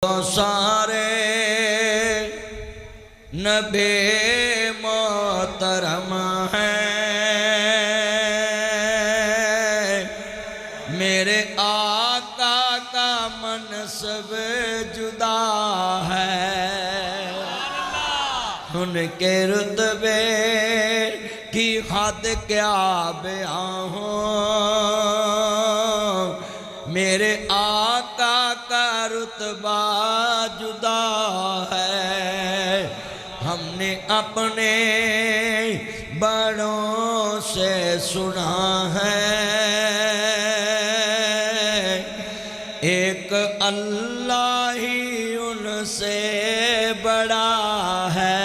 तो सारे नबी मोहतरम हैं, मेरे आका का मनसब जुदा है। उनके रुतबे की हद क्या बयां हो, मेरे आका का रुतबा जुदा है। हमने अपने बड़ों से सुना है, एक अल्लाह ही उनसे बड़ा है।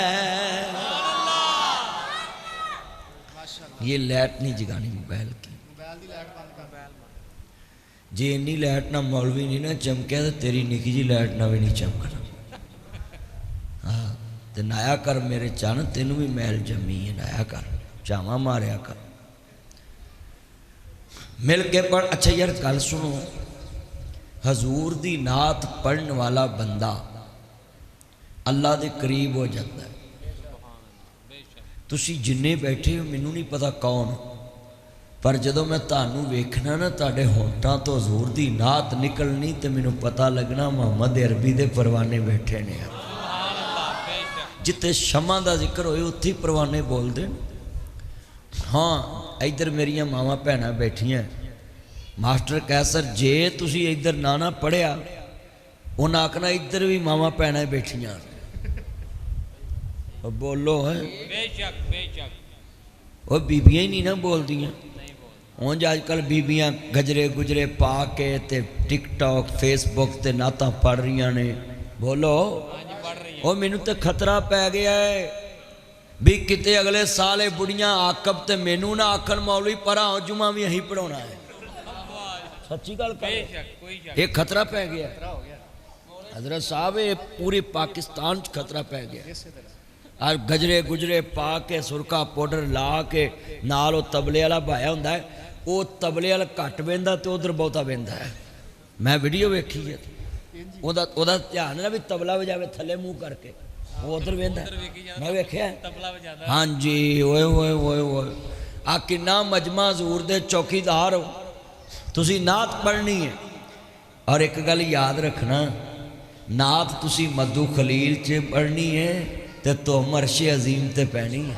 ये लाइट नहीं जगानी मोबाइल की, जे इन्नी लाइट ना मौलवी नहीं ना चमकिया तो तेरी निकी जी लाइट ना भी नहीं चमकना। हाँ तो नाया कर मेरे चन, तेनू भी मैल जमी है, नाया कर, चावा मारिया कर, मिल के पढ़। अच्छा यार गल सुनो, हजूर दी नात पढ़ने वाला बंदा अल्लाह के करीब हो जाता है। तुसी जिन्ने बैठे हो मैनू नहीं पता कौन, पर जदों मैं तानू वेखना ना ताड़े होंठां तो हजूर दी नात निकलनी तो मैनू पता लगना मुहम्मद अरबी दे परवाने बैठे ने। जिते शमा का जिक्र होए उत्थे ही परवाने बोलते। हाँ इधर मेरिया मावां भैनां बैठियां, मास्टर कैसर जे तुसी इधर ना पढ़िया उन्हें आखना इधर भी मावां भैनां बैठियां। बोलो है बेशक बेशक, वो बीबियां ही नहीं ना बोलदियां। उंज अजकल बीबियां गजरे गुजरे पा के ते टिकटॉक फेसबुक ते नातां पढ़ रही ने। बोलो वो मैनू तो खतरा पै गया है भी किते अगले साल बुढ़ियां आकब ते मैनू ना आखन मौलवी परा जुमा भी अहीं पढ़ाना है। सच्ची गल कर, ये खतरा पै गया हजरत साहब, ये पूरे पाकिस्तान च खतरा पै गया। और गजरे गुजरे पा के सुरखा पाउडर ला के नाल तबले वाला भाया होंदा है, वो तबले वाला घट बहिंदा तो उधर बहुता बहिंदा है। मैं वीडियो वेखी है, ओदा ध्यान ना भी तबला बजावे थले मुँह करके, वो उधर बहिंदा मैं वेख्या। हाँ जी ओए ओए ओए ओए, आ किन्ना मजमा हजूर दे चौकीदार हो, तुसी नात पढ़नी है। और एक गल याद रखना, नात तुसी मधु खलील च पढ़नी है तो मरशे अजीम ते पैनी है।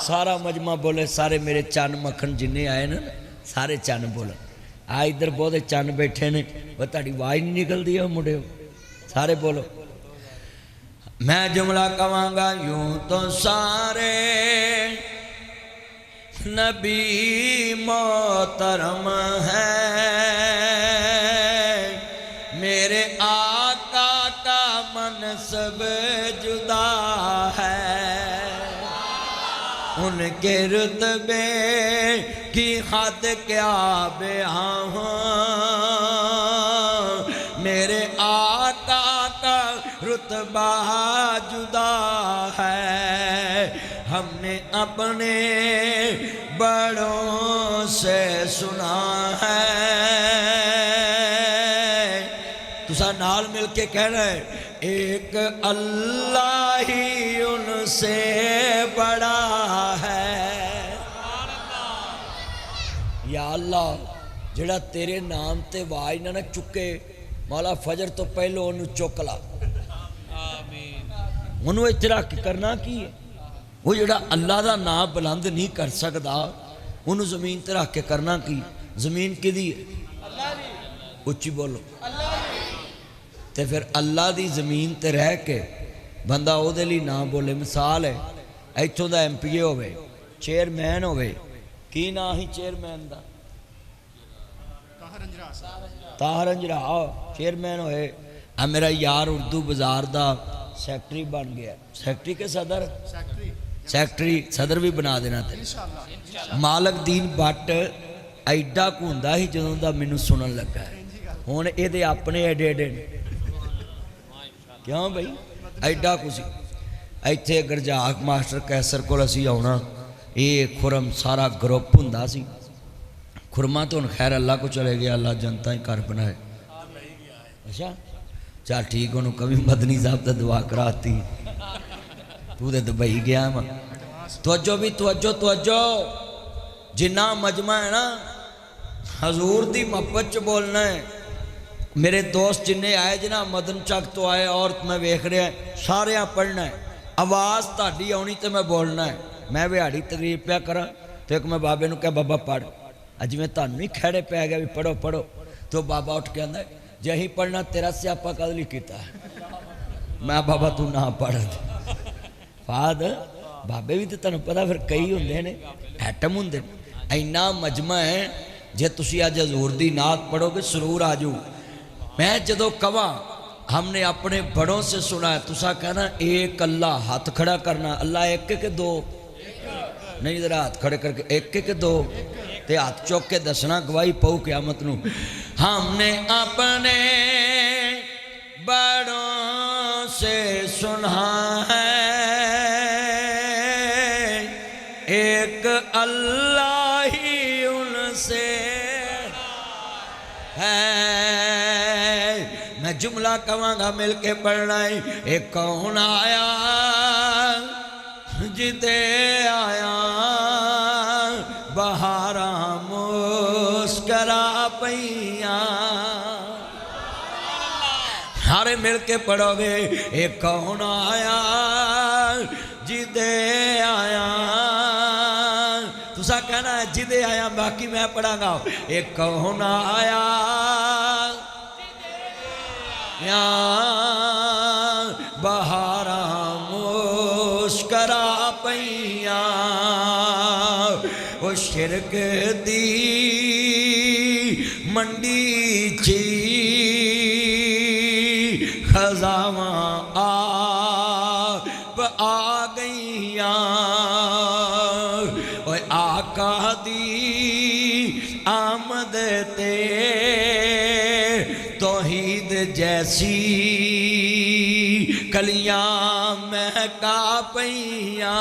सारा मजमा बोले, सारे मेरे चन मक्खन जिन्ने आए ना सारे चन बोले। आ इधर बहुत चन बैठे ने, वो ताड़ी आवाज नहीं निकलती है मुंडे, सारे बोलो। मैं जुमला कवांगा यूं तो सारे नबी मोहतरम है, मेरे आका का मनसब जुदा है। उनके रुतबे की हद क्या बयां हो, मेरे आका का रुतबा जुदा है। हमने अपने बड़ों से सुना है, तुसा नाल मिल के कहना है, एक अल्लाह ही उनसे बड़ा है। या अल्लाह जेड़ा तेरे नाम ते आवाज ना चुके, मौला फजर तो पहले उन्होंने चुक ला। उन्होंने इत्थे रख करना की है, वो जेड़ा अल्लाह का नाम बुलंद नहीं कर सकता उन्होंने जमीन ते रख के करना की। जमीन किदी है? उच्ची बोलो। तो फिर अल्लाह की जमीन ते रह के बंदा ओदे लिए ना बोले। मिसाल है इत्थों का MP होवे, चेयरमैन होवे, की ना ही चेयरमैन का? ताहर अंजरा चेयरमैन होए। आ मेरा यार उर्दू बाजार का सैकटरी बन गया। सैकटरी के सदर? सैकटरी सदर भी बना देना ते। मालक दीन भट्ट एडा कु हुंदा ही जदों दा मैनू सुनन लगा है। हुण इहदे अपने एडे एडे क्यों भाई एडा कुछ। इत्थे गरजाक मास्टर कैसर को असी आना, ये खुरम सारा ग्रुप हुंदा सी। खुरमा तो खैर अल्लाह को चले गया, अल्लाह जनता ही घर बनाए। अच्छा चल ठीक, उन्होंने कभी मदनी साहब तो दुआ कराती, तू तो दुबई गया वा। तवज्जो भी तवज्जो तवज्जो, जिन्ना मजमा है ना हजूर दी मोहब्बत च बोलना है। मेरे दोस्त जिन्ने आए जना मदन चक तो आए और मैं वेख रहा सारे पढ़ना है, आवाज़ ताड़ी आनी तो मैं बोलना है। मैं बिहाड़ी तकरीब पिया करा तो एक मैं बाबे को कहा बाबा पढ़, अज मैं तुहानू ही खड़े पै गया भी पढ़ो पढ़ो, तो बाबा उठ के आंदा जे अहीं पढ़ना तेरा स्यापा कद लिख किया। मैं बाबा तू ना पढ़ फाद बाबे भी तो तुहानू पता फिर कई होंदे ने ऐटम होंदे, इन्ना मजमा है। जे तुसी अज हजूर दी नात पढ़ोगे सुरूर आ जाऊ। मैं जदों कवा हमने अपने बड़ों से सुना है, तुसा कहना एक अल्लाह, हाथ खड़ा करना, अल्लाह एक के दो नहीं, जरा हाथ खड़े करके एक के दो, ते हाथ चौक के दसना, गवाही पाऊ क़यामत नूं। हमने अपने बड़ों से सुना है एक अल्लाह ही उनसे है। मैं जुमला कवांगा मिल के पढ़ना है। एक कौन आया जिदे आया बहारा मुस्करा पैया, सारे मिल के पढ़ोगे। एक कौन आया जिदे आया, तुसा कहना है जिदे आया, बाकी मैं पढ़ांगा। एक कौन आया या बहारा मुस्करा पैया, ओ शिरक दी मंडी ची खजावा आप आ गईया, ओ आका दी आमद ते तौहीद जैसी कलियां महका पैया।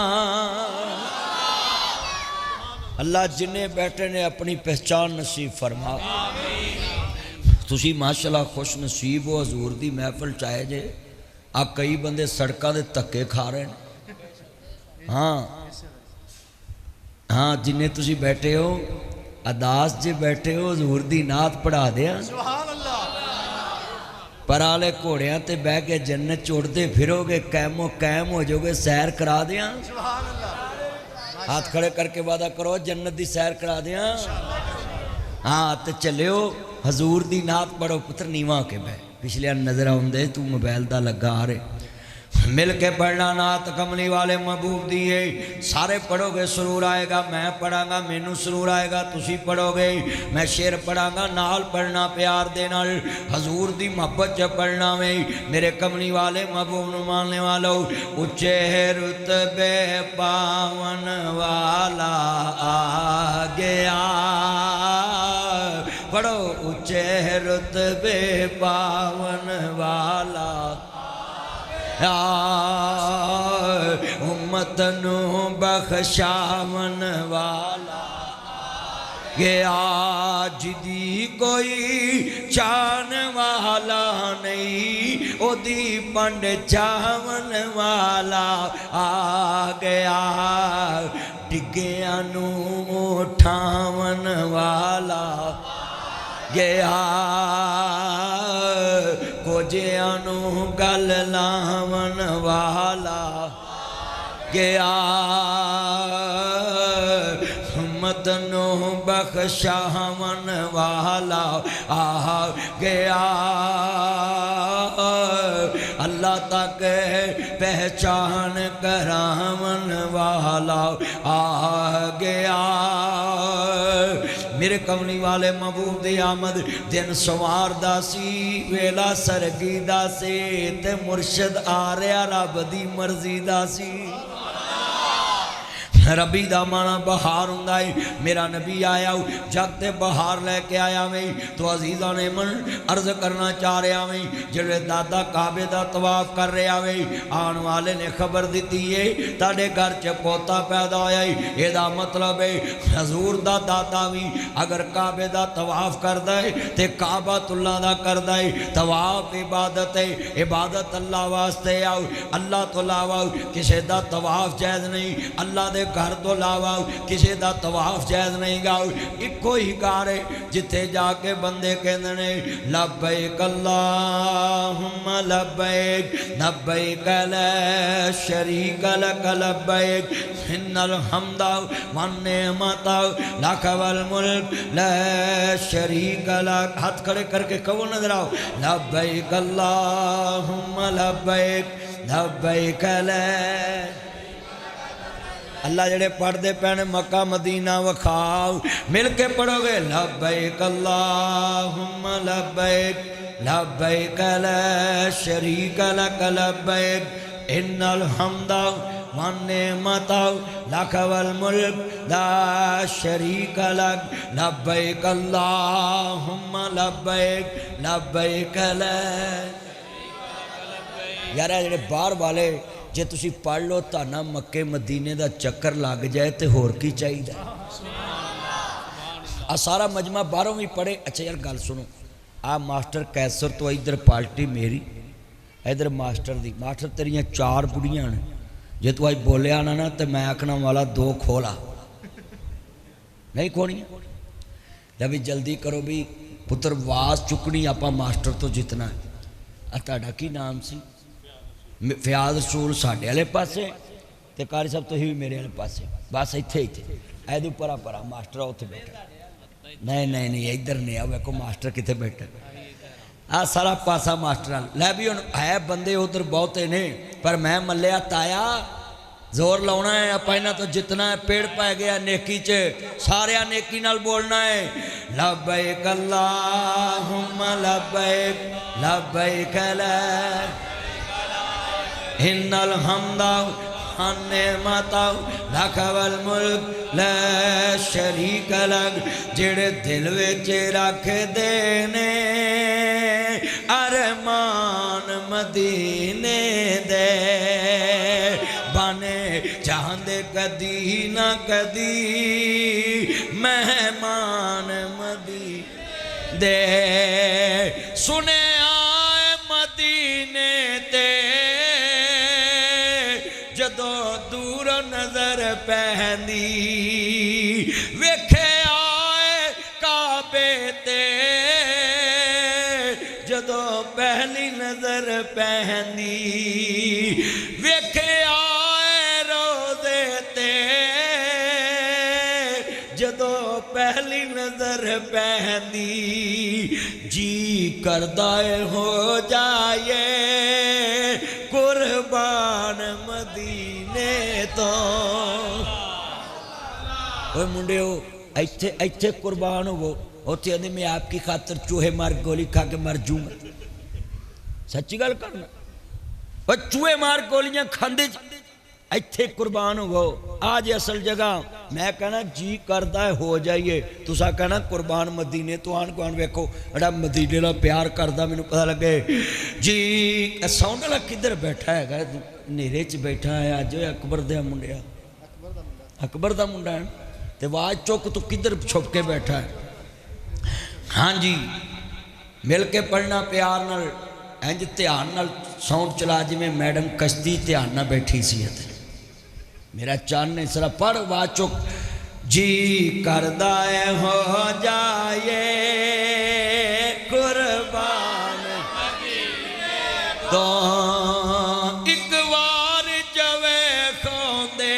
अल्लाह जिन्हें बैठे ने अपनी पहचान नसीब फरमा। तुसी माशाअल्लाह खुश नसीब हो, हजूर दी महफिल चाहे जे। आ कई बंदे सड़कों के धक्के खा रहे हैं। हाँ हाँ, जिन्हें तुसी बैठे हो अदास जे बैठे हो, हजूर दी नात पढ़ा दिया। पर आले घोड़िया ते बह के जन्नत उड़ते फिरोगे, कैमो कैम हो जाओगे, सैर करा दिया। हाथ खड़े करके वादा करो जन्नत दी सैर करा दिया। हाँ तो चलियो हजूर दी नात पढ़ो पुत्र, नीवा के बह पिछले नजर आउंदे, तू मोबाइल दा लगा आ रहे। मिल के पढ़ना नात कमली वाले महबूब दी है। सारे पढ़ोगे सुरूर आएगा, मैं पढ़ांगा मैनू सुरूर आएगा, तुसी पढ़ोगे मैं शेर पढ़ांगा नाल पढ़ना प्यार दे नाल, हजूर दी मोहब्बत च पढ़ना में। मेरे कमली वाले महबूब नू मानने वालों, उच्चे रुतबे पावन वाला आ गया, पढ़ो उच्चे रुतबे पावन वाला उम्मत नू बख्शावन वाला गया, जिदी कोई चान वाला नहीं, ओदी पंड चावन वाला आ गया, डिग्गिया नू उठावन वाला गया, कोजिया नू गल लावन वाला गया, उम्मत नू बख्शावन वाला आ गया, अल्लाह तक पहचान करावन वाला आ गया। मेरे कमली वाले महबूब दी आमद दिन सवार दा सी, वेला सरगी दा सी, ते मुर्शद आ रहा रब दी मर्जी दा सी। रबी दा माना बहार हुंदा है। मेरा नबी आया जग ते बहार लैके आया वई। तो अजीज़ा ने मन अर्ज करना चाह रहा वई, जेड़े दादा काबे दा तवाफ कर रहा वई, आने वाले ने खबर दी है ताड़े घर च पोता पैदा होया है। एदा मतलब है हजूर दा दादा भी अगर काबे दा तवाफ करदा है ते काबातुल्लाह दा करदा है। तवाफ इबादत है, इबादत अल्लाह वास्ते आओ, अल्लाह तो लावा किसी दा तवाफ जायज़ नहीं, अल्लाह दे घर तो लावा किसी दा तवाफ जायज़ नहीं गाओ। इको ही घर है जिथे जाके बंदे कहंदे ने लब्बैक अल्लाहुम्मा लब्बैक लब्बैक ला शरीक लक लब्बैक इन्नल हम्दा वन निअमता लक वल मुल्क ला शरीक लक। हाथ खड़े करके कहो नजर आओ लब्बैक अल्लाहुम्मा लब्बैक लब्बैक ला। अल्लाह जड़े पढ़ते पैने मक्का मदीना वखाओ, मिल के पढ़ोगे लब्बैक अल्लाहुम्मा लब्बैक लब्बैक ला शरीक लक लब्बैक इन्नल हम्दा वन निअमता लक वल मुल्क ला शरीक लक लब्बैक अल्लाहुम्मा लब्बैक लब्बैक ला। यार जेडे बाहर वाले जे तुसी पढ़ लो ताना मक्के मदीने का चक्कर लग जाए तो होर की चाहिए। आ सारा मजमा बाहरों भी पढ़े। अच्छा यार गल सुनो, आ मास्टर कैसर तो इधर पार्टी मेरी, इधर मास्टर दी। मास्टर तेरिया 4 बुढ़ियां ने, जे तू अज बोलिया ना तो मैं आखना वाला 2 खोला नहीं खोनिया। जब भी जल्दी करो भी पुत्र वास चुकनी आप मास्टर तो जितना है। तुहाडा की नाम सी? फियाज रसूल साढ़े वाले पासे ते कारी साहब तुसीं भी मेरे वाले पासे। बस इत्थे इत्थे ऐदू परा परा मास्टर उत्थे बैठा। नहीं नहीं नहीं इधर नहीं आ, वेखो मास्टर कित्थे बैठा। आ सारा पासा मास्टर लै भी हुण है बंदे उधर बहुते ने, पर मैं मल्लिया ताया जोर लाना है। आपां इन्हां तो जितना है पेड़ पै गया नेकी च, सारिया नेकी नाल बोलना है लब्बैक अल्लाहुम्मा लब्बैक लब्बैक ला इन्नल हम्दा वन निअमता लक वल मुल्क ला शरीक लक। जेड़े दिल विच रख देने अरमान मदीने दे बने चाहते कदी ना कदी मेहमान मदीने दे। सुने आए मदीने ते जदों दूर नजर पैंदी, वेखे आए काबे ते जदों पहली नजर पैंदी, वेखे आए रोज़े ते जदों पहली नजर पैंदी। जी करदा हो जाए कुर्बान मदीने तो। ओए मुंडियो इत्थे इत्थे कुर्बान हो, उत्थे आंदे मैं आपकी खातर चूहे मार गोली खा के मर जूंगा। सच्ची गल करना, पर चूहे मार गोलियां खांदे इत्थे कुर्बान हो। आज असल जगह मैं कहना जी करदा हो जाइए, तुसा कहना कुर्बान मदीने तो। आन कौन वेखो बड़ा मदीने का प्यार करदा, मैनू पता लगे जी। साउंड वाला किधर बैठा है? नेरे च बैठा है अज। अकबर दे मुंडिया, अकबर दा मुंडा है ते आवाज चुक तू किधर छुप के बैठा है। हाँ जी मिल के पढ़ना प्यार नाल, इंज ध्यान नाल साउंड चला जिवें मैडम कश्ती ध्यान नाल बैठी सी। मेरा चन्न है सरा पढ़ आवाज चुक। जी करदा हो जाए कुर्बान तो एक बार जवे खोंदे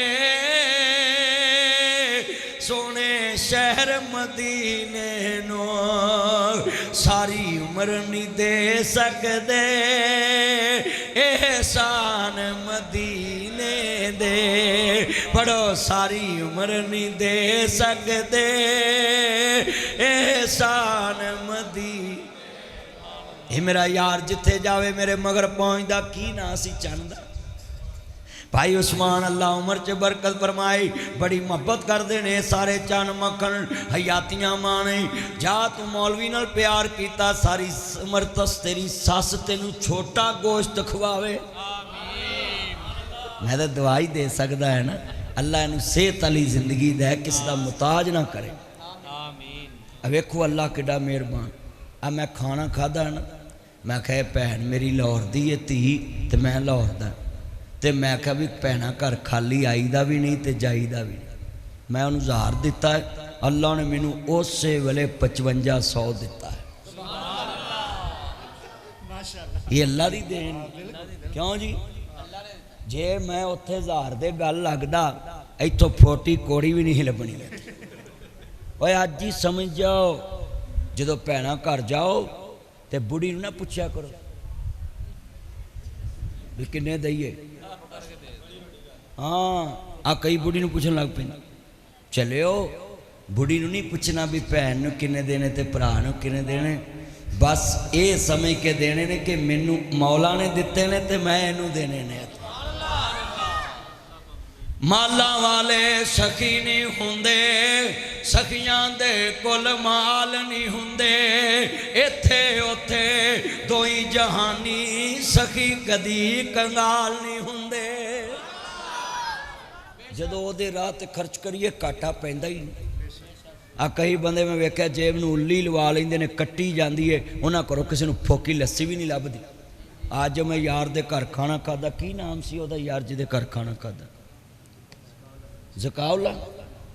सोने शहर मदीने नो, सारी उम्र नहीं दे सकदे एहसान मदीने दे। पढ़ो सारी उम्र नहीं दे सकदे एहसान मदीने। ये मेरा यार जिथे जावे मेरे मगर पहुंचदा की ना सी चंदा। भाई उस्मान अल्लाह उमर च बरकत फरमाए, बड़ी मोहब्बत करते ने सारे, चन मक्खन हयातियां माने। जा तू मौलवी नाल प्यार किया, सारी उमर तस तेरी सस तेनू छोटा गोश्त खवावे। मैं तो दुआ ही दे सकता है ना, अल्लाह इनू सेहत वाली जिंदगी दे, किसी का मुताज ना करे। वेखो अल्लाह किड्डा मेहरबान। अब मैं खाना खादा ना, मैं कहा भैन मेरी लाहौर दी है धी, तो मैं लाहौर दा, तो मैं कहा भी भैना घर खाली आईदा भी नहीं तो जाईदा भी नहीं। मैं उन्होंने 1000 दिता है, अल्लाह ने मैनू उस वेले 5500 दिता है। ये अल्लाह की देन। क्यों जी? जे मैं उत्थे 1000 दे गल लगदा, इत्थों फोटी कोड़ी भी नहीं लभनी। ओए अज ही समझ जाओ, जो भैना घर जाओ तो बुढ़ी ना पूछा करो भी किन्ने दईए। हाँ आ कई बुढ़ी पूछन लग पे, चलियो बुढ़ी नहीं पूछना भी भैन किन्ने देने ते भरा किन्ने देने, बस ये समझ के देने ने कि मैनू मौला ने दिते ने ते मैं इनू देने ने। माला वाले सखी नहीं होंदे, सखियां दे कुल माल नहीं होंदे, इत्थे उथे दोई जहानी सखी कदी कंगाल नहीं होंदे। जदों ओदे राह ते खर्च करिए घाटा पैंदा ही नहीं। आ कई बंदे मैं वेख्या जेब नूं उल्ली लवा लेंदे ने, कट्टी जांदी है, उन्हां घरों किसी नूं फोकी लस्सी भी नहीं लभदी। अज मैं यार दे घर खाना खादा, की नाम सी ओदा यार जिहदे घर खाना खादा, जकाउल्ला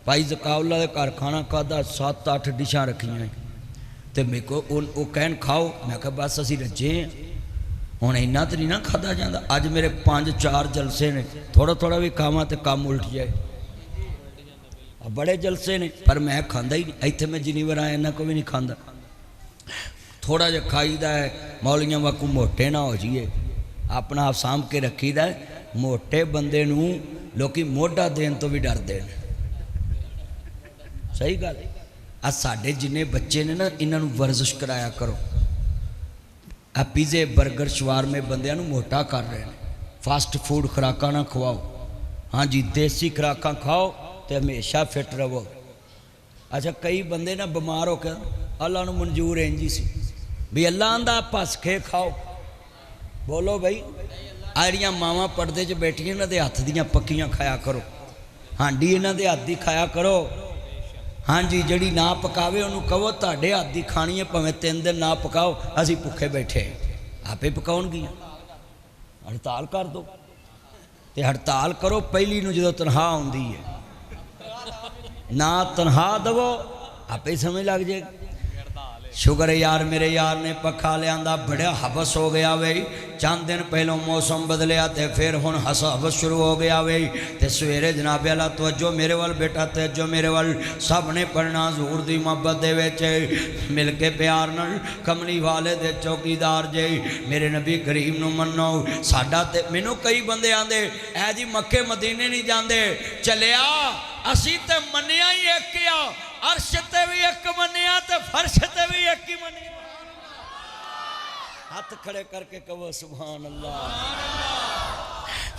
भाई जकाउल्ला के घर खाना खादा, 7-8 डिशां रखियां, तो मेरे को वो कहन खाओ, मैं कहा बस असी रजे हैं, हुण इन्ना तो नहीं ना खादा जाता। अज मेरे 5-4 जलसे ने, थोड़ा थोड़ा भी खावा तो कम उल्ट जाए, बड़े जलसे ने, पर मैं खाता ही नहीं। इत्थे मैं जिनी बार आया इन्ना को भी नहीं खाता, थोड़ा जहा खाईदा है, मौलियां वाकू मोटे ना हो जाइए, अपना आप सामभ के रखीदा है। मोटे बंदे नूं लोकी मोढ़ा देन तो भी डरते हैं। सही गल। आ साडे जिन्ने बच्चे ने ना, इन्हां नूं वर्जिश कराया करो। आ पिज़े बर्गर शवारमे बंदियां नूं मोटा कर रहे हैं। फास्ट फूड खुराकां ना खवाओ। हाँ जी, देसी खुराकां खाओ तो हमेशा फिट रहो। अच्छा कई बंदे ना बीमार हो के, अल्लाह नूं मंजूर इंजी सी भी अल्लाह आंदा भस के खाओ। बोलो भाई, आड़ियाँ मावां पर्दे च बैठियां, इन्हां दे हत्थ दियां पक्कियां खाया करो, हांडी इन्हां दे हत्थ दी खाया करो। हाँ जी, जड़ी ना पकावे उन्होंने कहो तुहाडे हत्थ दी खानी है, भावें 3 दिन ना पकाओ, असीं भुखे बैठे, आपे पकाउणगियां। हड़ताल कर दो, ते हड़ताल करो पहली नूं जदों तनख्वाह आउंदी है, ना तनख्वाह दवो आपे समझ लग जाएगी। शुक्र है यार मेरे यार ने पखा लिया, बड़ा हबस हो गया वे। चंद दिन पहलों मौसम बदलिया तो फिर हुण हबस शुरू हो गया वे। तो सवेरे जनाबे अल्लाह तवज्जो मेरे वाल बेटा, तवज्जो मेरे वाल, सब ने पढ़ना हजूर दी मोहब्बत दे विच मिल के प्यार नाल। कमली वाले दे चौकीदार जे मेरे नबी करीम नूं मन्नो। साडा ते मैनूं कई बंदे आंदे ऐ जी मक्के मदीने नहीं जांदे, चलिया असी ते मन्निया ही एक आ, अर्श ते भी एक मन्निया ते फर्श ते भी एक ही मन्निया। हाथ खड़े करके कहो सुभान अल्लाह।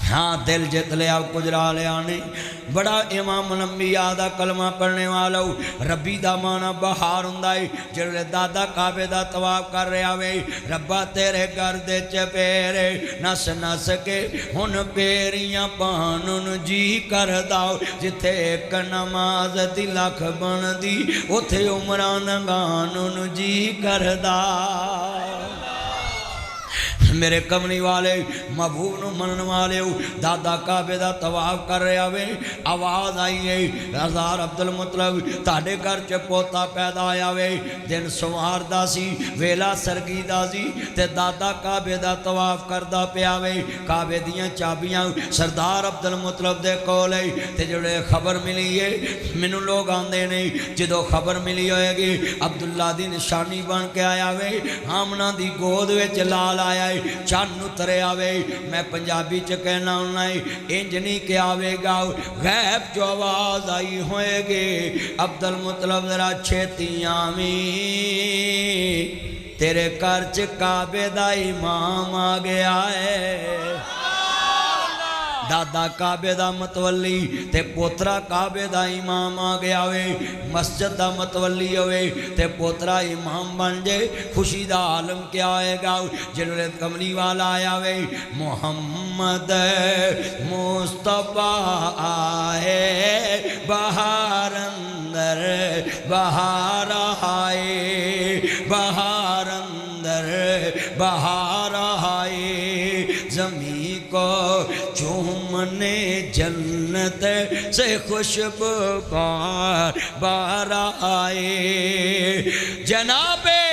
हाँ दिल जित लिया, गुजरा लिया नहीं। बड़ा इमाम लंबिया दा कलमा पढ़ने वाला रब्बी दा माना बहार हुंदा है। जिहड़े दादा काबे दा तवाफ कर रहा वे, रब्बा तेरे घर दे चपेरे नस नस के हुन पेरियां पाउण जी करदा। जिथे एक नमाज दी लख बनदी, उथे उमरां नंगाउण जी करदा। मेरे कमली वाले महबूब नूं मनन वाले दादा काबे दा तवाफ कर रहा वे, आवाज़ आई है सरदार अब्दुल मुतलब ताड़े घर च पोता पैदा आया वे। दिन सोमवार दा सी, वेला सरगी दा सी, ते दादा काबे दा तवाफ करदा पिया वे। काबे दियां चाबियां सरदार अब्दुल मुतलब दे कोल है। ते जिहड़े खबर मिली है, मैनूं लोग आंदे ने जदों खबर मिली होएगी अब्दुल्ला दी निशानी बन के आया वे, आमना दी गोद विच लाल आया है, चन्न उतरे आवे। मैं पंजाबी च कहना होना इंज नहीं कि आवेगा, गैब जो आवाज आई होएगी अब्दुल मुतलब जरा छेती आवी, तेरे घर च काबे दा इमाम आ गया है। दादा काबे दा मतवली ते पोतरा काबे दा इमाम आ गया वे, मस्जिद दा मतवली होवे ते पोतरा इमाम बन जाए, खुशी दा आलम क्या आएगा। जिन्होंने कमली वाला आया वे, मोहम्मद मुस्तफा आए बाहर अंदर बाहर आए, बाहर अंदर बाहर आए, जमी को चूमने जन्नत से खुशबू बाहर आए। जनाबे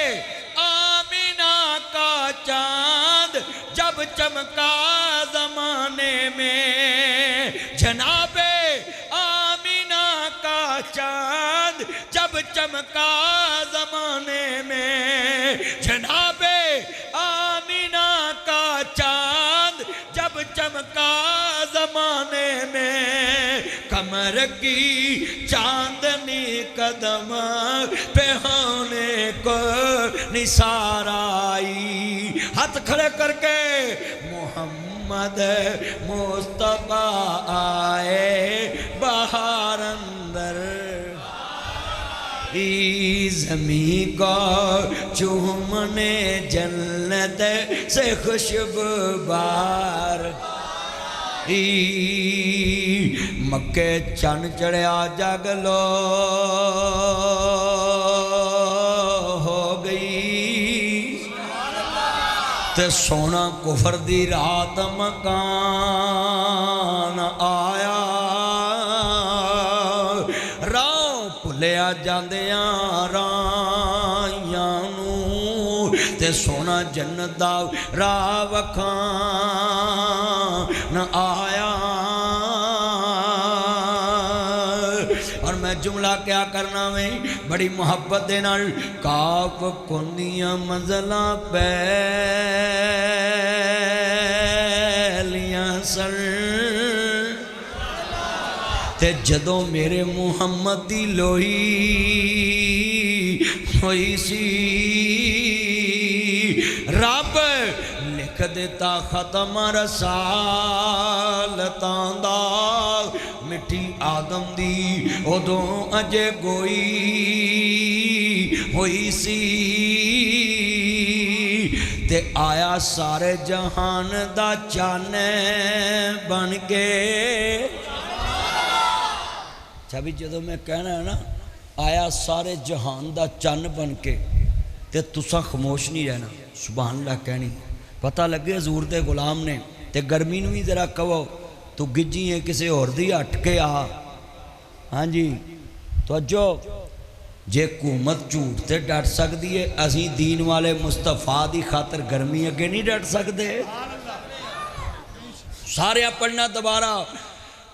आमिना का चांद जब चमका जमाने में, जनाबे आमिना का चांद जब चमका जमाने में, जनाबे आमिना का चांद जब चमका जमाने में, कमर की चांदनी कदम पे होने को निसार आई। हाथ खड़े करके मोहम्मद मुस्तफा आए बाहर अंदर, ज़मी को चूमने जन्नत से खुशबू बार। मक्के चन चढ़िया जग लो हो गई, ते सोना कुफर दी रात मकान आया। भुलिया जांदिया राहियां नूं ते सोना जन्नत दा राह वखान आया। और मैं जुमला क्या करना वे बड़ी मुहब्बत दे नाल, काफ कोनियां मंज़िलां पैलियां सन, ते जदों मेरे मुहम्मद दी लोई होई सी, रब लिख दिता खत्म रसालतां दा। मिठी आदम दी उदों अजे गोई होई सी, ते आया सारे जहान दा चाने बन के। अच्छा भी जदों मैं कहना है ना आया सारे जहान दा चन्न बन के, ते तुसा खामोश नहीं रहना, सुभान अल्लाह कहनी। पता लगे हजूर दे गुलाम ने, ते गर्मी नूं भी जरा कहो तू गिज्जी है किसी होर दी हट के आ। हाँ जी तवज्जो, जे हुकूमत झूठ ते डट सकती है, असी दीन वाले मुस्तफा दी खातर गर्मी अगे नहीं डट सकते। सारे पढ़ना दोबारा,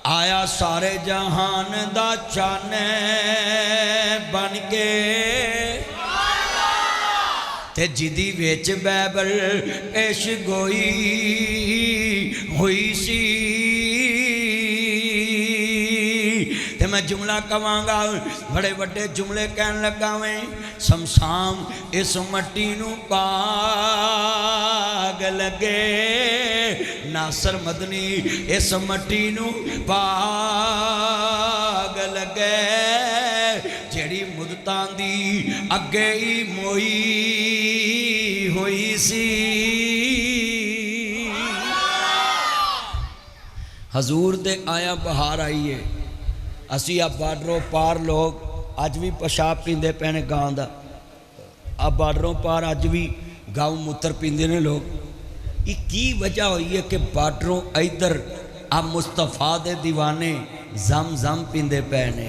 आया सारे जहान दा चाने बन के, ते जिदी विच बैबल पेश गोई हुई सी। ते मैं जुमला कवांगा, बड़े बड़े जुमले कहन लगा मैं। शमशाम इस मट्टी नू पाग लगे, नासर मदनी इस मट्टी नू पाग लगे, जेड़ी मुदतां दी अगे ही मोई हुई सी। हजूर दे आया बहार आई है। असी आ बार्डरों पार लोग अज भी पेशाब पींदे पैने गां दा, आ बार्डरों पार अज भी गाँव मूत्र पींदे ने लोग। ये की वजह हुई है कि बार्डरों इधर आ मुस्तफा दे दीवाने जम जम पींदे पे ने।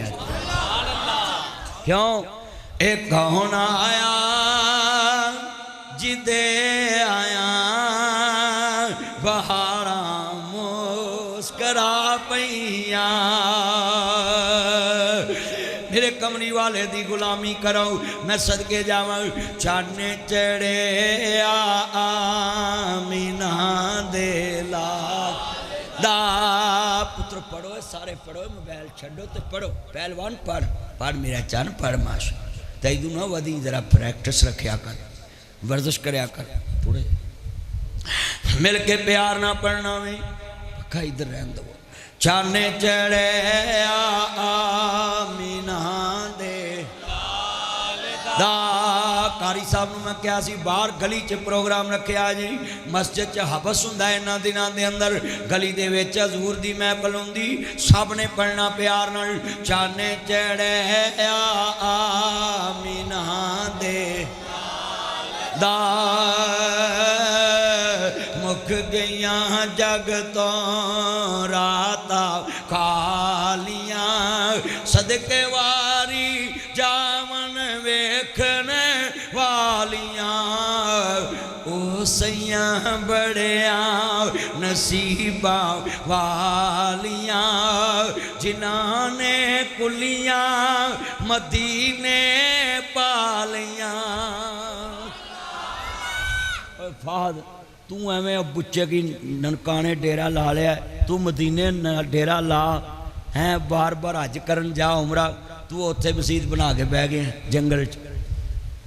क्यों? एक कौन आया जिदे आया बहारा मुस्करा पैया, मेरे कमली वाले दी गुलामी करो मैं सदके जावा। चाने चढ़े आमीना दे लाल दा पुत्र। पढ़ो सारे पढ़ो, मोबाइल छो तो पढ़ो। पहलवान पढ़ पढ़ मेरा चन पढ़ माश तैदू ना वधी, जरा प्रैक्टिस रखा कर, वर्जिश करया कर। थोड़े मिल के प्यार ना पढ़ना वे आखा इधर रहन दो। चाने चढ़े आमीना दे दा। कारी साहब नूं मैं कहा सी बाहर गली च प्रोग्राम रखिया जी, मस्जिद च हबस हुंदा इन्हां दिनां दे अंदर, गली दे विच हजूर दी महफिल हुंदी, सब ने पढ़ना प्यार नाल। चाने चढ़े आमीना दे दा, मुख गईयां जग तो रातां खालियां, सदके वारी जावन वेखन वालियां, ओ सैयां बड़िया नसीबा वालियां, जिन्हां ने कुलियां मदीने पालियां। फाद तू एवें बुच्चे की ननकाने डेरा ला लिया, तू मदीने डेरा ला है, बार बार हज करन जा उमरा, तू उत्थे मसीत बना के बह गए जंगल च।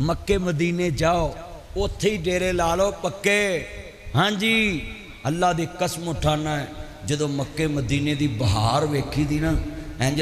मक्के मदीने जाओ, उत्थे ही डेरे ला लो पक्के। हाँ जी अल्लाह दी कसम उठाना है, जदों मक्के मदीने दी बहार वेखी दी ना, इंज